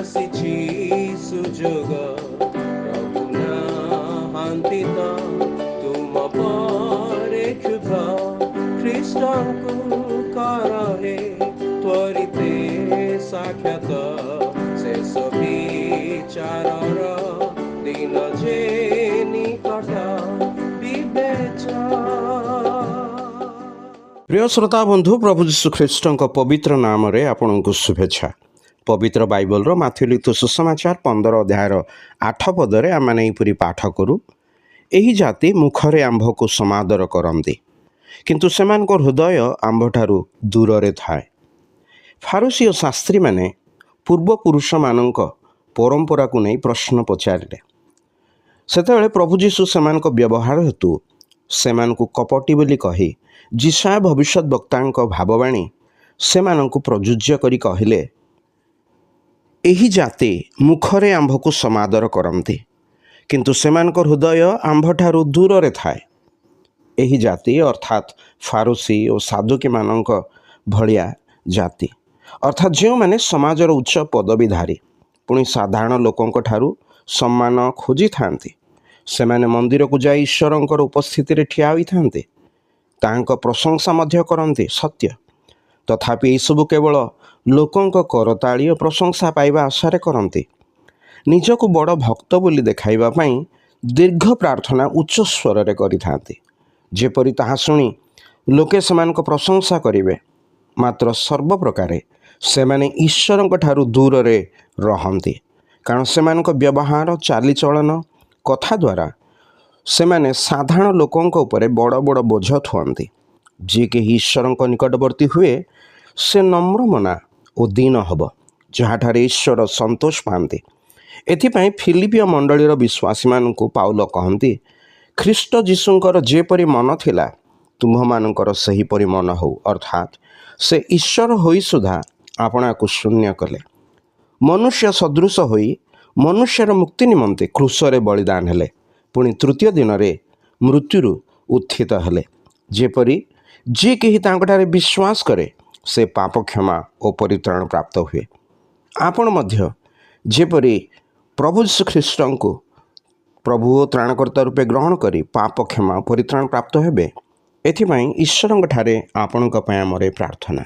ଆସିଛି ସୁଯୋଗ ପ୍ରଭୁ ନାହାନ୍ତି ତ ତୁମ ପରେ କ୍ଷୁଧ ଖ୍ରୀଷ୍ଟଙ୍କୁ କର ହେ ତ୍ୱରିତେ ସାକ୍ଷାତ ଶେଷ ବିଚାରର ଦିନ ଯେ ନିକଟ प्रिय श्रोता बंधु प्रभु यीशु ख्रीष्ट पवित्र नाम रे आपनको शुभेच्छा। पवित्र बाइबल रो माथ्यू लिखित सुसमाचार 15 अध्याय 8 पदरे आम यहीपरि पाठ करूँ। एही जाति मुखरे आंभ को समादर करती किंतु सेमानक हृदय आंभ ठारू दूर रे थाए। फारूसी और शास्त्री माने पूर्वपुरुष मानक परंपरा को नहीं प्रश्न पचारे। सेतेबेले प्रभु यीशु सेमानक व्यवहार हेतु सेमानकु कपटी बोली कही जिसाया भविष्यत वक्ता भाववाणी सेमानकु प्रयुज्य करी कहिले, एही जाति मुखरे आंभ को समादर करती किंतु सेमानक हृदय आंभ ठारू दूर रे थाए। एही जाति अर्थात फारूसी और साधुकी मानक भलिया जाति अर्थात जो माने समाजर उच्च पदवीधारी पुणी साधारण लोकों ठारू सम्मान खोजी थांती। सेमाने मंदिर को जाई ईश्वरंकर उपस्थिति रे ठिया होई थांते, तांको प्रशंसा मध्य करते सत्य, तथापि यह सब केवल लोकों करताली और प्रशंसा पाइबा आशारे करते। निजको बड़ भक्त बोली देखाइबा पई दीर्घ प्रार्थना उच्च स्वर रे करि थांते, जेपरि ताहा सुनी लोके सेमानक प्रशंसा करिवे, मात्र सर्व प्रकारे सेमाने ईश्वरंक ठारू दूर रे रहंती। कारण सेमानक व्यवहार चालीचलन कथा द्वारा सेमाने साधारण लोकों उपरे बड़ बड़ बोझ थुअंती। जी के ईश्वर निकटवर्ती हुए से नम्र मना और दीन हब, जहाँठारे ईश्वर संतोष पाती। एथिपाई फिलिपिय मंडलीर विश्वासी मानक पाउल कहती, ख्रीष्ट जीशुंकर जेपरि मन थिला तुम्भमानंकर सेहीपरि मन हो, अर्थात से ईश्वर होई सुधा आपना को शून्य कले, मनुष्य सदृश होई मनुष्यर मुक्ति निमंते क्रूसरे बलिदान हेले, पुणी तृतीय दिन रे मृत्युरु उत्थित हेले। जेपरि जे केही तांकठारे विश्वास करे से पाप क्षमा और परित्राण प्राप्त हुए। आपण मध्य जेपरि प्रभु यीशु ख्रीष्ट को प्रभु और त्राणकर्ता रूपे ग्रहण करी पाप क्षमा परित्राण प्राप्त हेबे, एथिपाई ईश्वरंक ठारे आपणक पय आमरे प्रार्थना।